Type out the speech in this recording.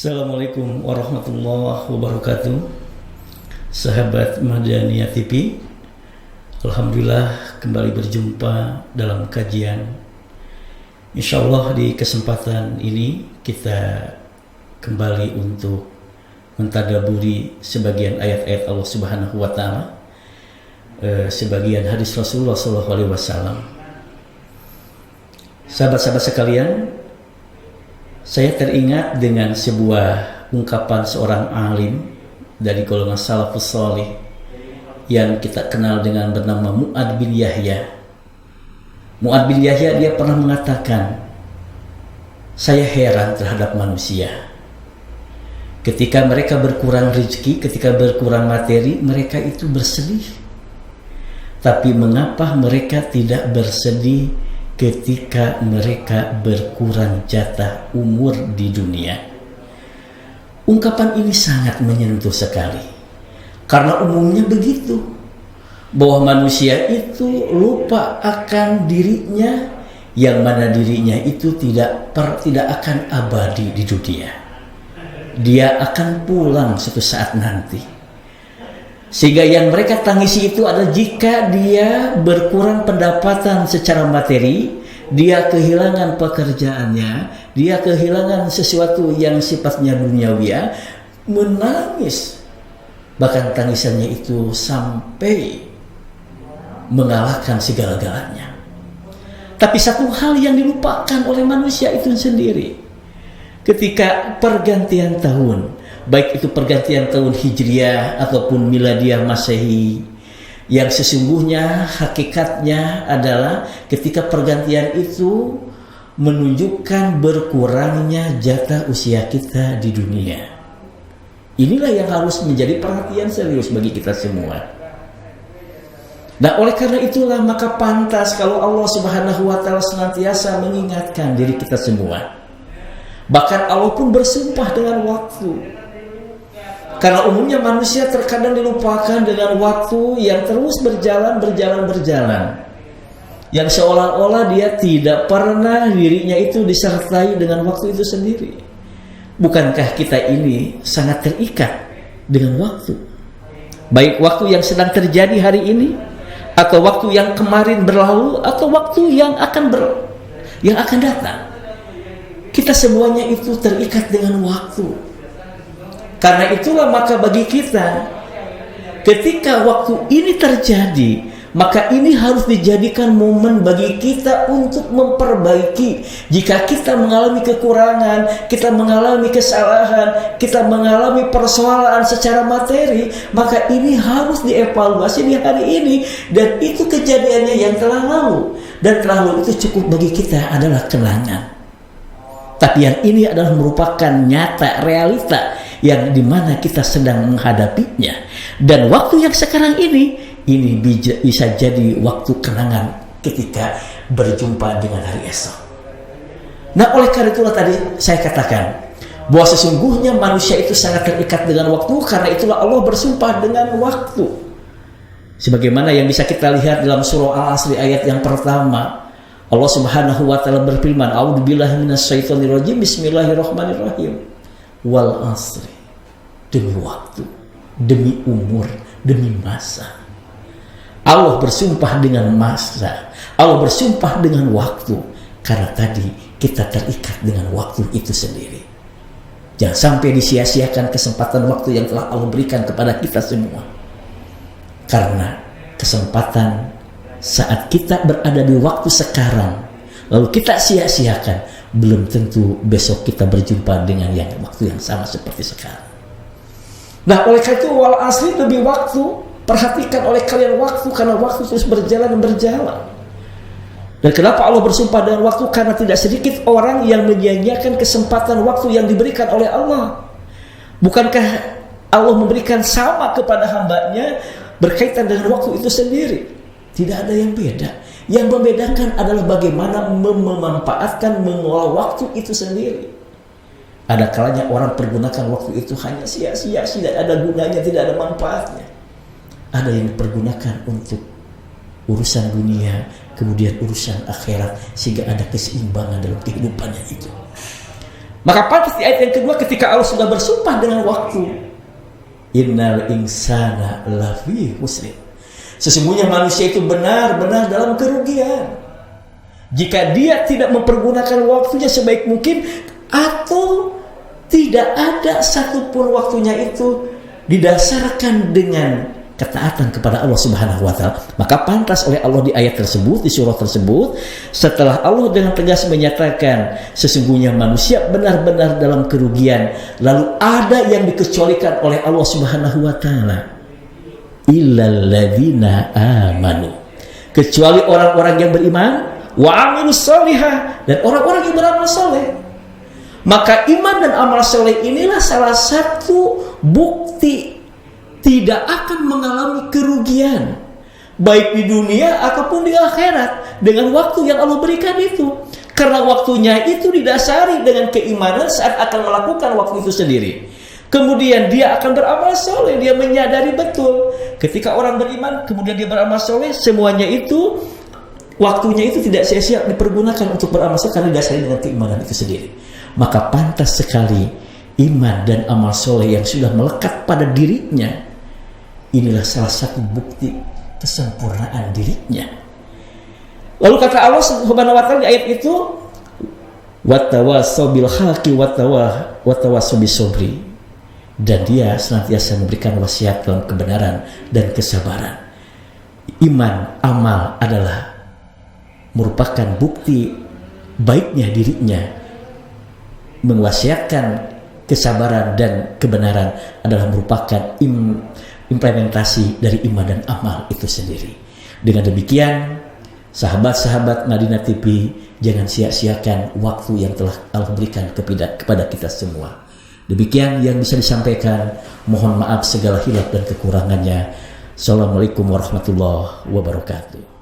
Assalamualaikum warahmatullahi wabarakatuh. Sahabat Madaniya TV, alhamdulillah kembali berjumpa dalam kajian. Insyaallah di kesempatan ini kita kembali untuk mentadaburi sebagian ayat-ayat Allah Subhanahu wa taala, sebagian hadis Rasulullah sallallahu alaihi wasallam. Sahabat-sahabat sekalian, saya teringat dengan sebuah ungkapan seorang alim dari golongan salafus salih yang kita kenal dengan bernama Mu'ad bin Yahya. Mu'ad bin Yahya dia pernah mengatakan, saya heran terhadap manusia. Ketika mereka berkurang rezeki, ketika berkurang materi, mereka itu bersedih. Tapi mengapa mereka tidak bersedih ketika mereka berkurang jatah umur di dunia? Ungkapan ini sangat menyentuh sekali, karena umumnya begitu, bahwa manusia itu lupa akan dirinya, yang mana dirinya itu tidak akan abadi di dunia. Dia akan pulang suatu saat nanti. Sehingga yang mereka tangisi itu adalah jika dia berkurang pendapatan secara materi, dia kehilangan pekerjaannya, dia kehilangan sesuatu yang sifatnya duniawiya, menangis. Bahkan tangisannya itu sampai mengalahkan segala-galanya. Tapi satu hal yang dilupakan oleh manusia itu sendiri, ketika pergantian tahun, baik itu pergantian tahun Hijriah ataupun Miladiah Masehi, yang sesungguhnya hakikatnya adalah ketika pergantian itu menunjukkan berkurangnya jatah usia kita di dunia. Inilah yang harus menjadi perhatian serius bagi kita semua. Nah, oleh karena itulah maka pantas kalau Allah Subhanahu wa taala senantiasa mengingatkan diri kita semua. Bahkan Allah pun bersumpah dengan waktu. Karena umumnya manusia terkadang dilupakan dengan waktu yang terus berjalan. Yang seolah-olah dia tidak pernah dirinya itu disertai dengan waktu itu sendiri. Bukankah kita ini sangat terikat dengan waktu? Baik waktu yang sedang terjadi hari ini, atau waktu yang kemarin berlalu, atau waktu yang akan datang. Kita semuanya itu terikat dengan waktu. Karena itulah maka bagi kita, ketika waktu ini terjadi, maka ini harus dijadikan momen bagi kita untuk memperbaiki. Jika kita mengalami kekurangan, kita mengalami kesalahan, kita mengalami persoalan secara materi, maka ini harus dievaluasi di hari ini. Dan itu kejadiannya yang telah lalu. Dan telah lalu itu cukup bagi kita adalah kenangan. Tapi yang ini adalah merupakan nyata, realita yang dimana kita sedang menghadapinya. Dan waktu yang sekarang ini bisa jadi waktu kenangan ketika berjumpa dengan hari esok. Nah, oleh karena itulah tadi saya katakan bahwa sesungguhnya manusia itu sangat terikat dengan waktu. Karena itulah Allah bersumpah dengan waktu. Sebagaimana yang bisa kita lihat dalam surah Al-Asr ayat yang pertama, Allah Subhanahu wa taala berfirman, "A'udzubillahi minasyaitonir rajim. Bismillahirrahmanirrahim. Wal asri." Demi waktu, demi umur, demi masa. Allah bersumpah dengan masa. Allah bersumpah dengan waktu. Karena tadi kita terikat dengan waktu itu sendiri. Jangan sampai disia-siakan kesempatan waktu yang telah Allah berikan kepada kita semua. Karena kesempatan saat kita berada di waktu sekarang, lalu kita sia-siakan, belum tentu besok kita berjumpa dengan waktu yang sama seperti sekarang. Nah, oleh karena itu wal asli demi waktu, perhatikan oleh kalian waktu, karena waktu terus berjalan. Dan kenapa Allah bersumpah dengan waktu? Karena tidak sedikit orang yang menyia-nyiakan kesempatan waktu yang diberikan oleh Allah. Bukankah Allah memberikan sama kepada hambanya berkaitan dengan waktu itu sendiri? Tidak ada yang beda. Yang membedakan adalah bagaimana memanfaatkan, mengelola waktu itu sendiri. Ada kalanya orang pergunakan waktu itu hanya sia-sia, tidak ada gunanya, tidak ada manfaatnya. Ada yang dipergunakan untuk urusan dunia, kemudian urusan akhirat, sehingga ada keseimbangan dalam kehidupannya itu. Maka pantas di ayat yang kedua ketika Allah sudah bersumpah dengan waktu, innal insana lafi khusr, sesungguhnya manusia itu benar-benar dalam kerugian jika dia tidak mempergunakan waktunya sebaik mungkin, atau tidak ada satupun waktunya itu didasarkan dengan ketaatan kepada Allah Subhanahu wa Ta'ala. Maka pantas oleh Allah di ayat tersebut, di surah tersebut, setelah Allah dengan tegas menyatakan sesungguhnya manusia benar-benar dalam kerugian, lalu ada yang dikecualikan oleh Allah Subhanahu wa Ta'ala, illal ladzina amanu, kecuali orang-orang yang beriman, wa amilus sholihah, dan orang-orang yang beramal soleh. Maka iman dan amal soleh inilah salah satu bukti tidak akan mengalami kerugian baik di dunia ataupun di akhirat dengan waktu yang Allah berikan itu, karena waktunya itu didasari dengan keimanan saat akan melakukan waktu itu sendiri. Kemudian dia akan beramal soleh, dia menyadari betul ketika orang beriman kemudian dia beramal soleh, semuanya itu waktunya itu tidak sia-sia dipergunakan untuk beramal soleh karena didasari dengan keimanan itu sendiri. Maka pantas sekali iman dan amal soleh yang sudah melekat pada dirinya, inilah salah satu bukti kesempurnaan dirinya. Lalu kata Allah Subhanahu wa Ta'ala di ayat itu, wattawassaw bil haqqi wattawassaw bis sabri, dan dia senantiasa memberikan wasiat dalam kebenaran dan kesabaran. Iman, amal adalah merupakan bukti baiknya dirinya. Mewasiatkan kesabaran dan kebenaran adalah merupakan implementasi dari iman dan amal itu sendiri. Dengan demikian, sahabat-sahabat Madinah TV, jangan sia-siakan waktu yang telah Allah berikan kepada kita semua. Demikian yang bisa disampaikan. Mohon maaf segala hilaf dan kekurangannya. Assalamualaikum warahmatullahi wabarakatuh.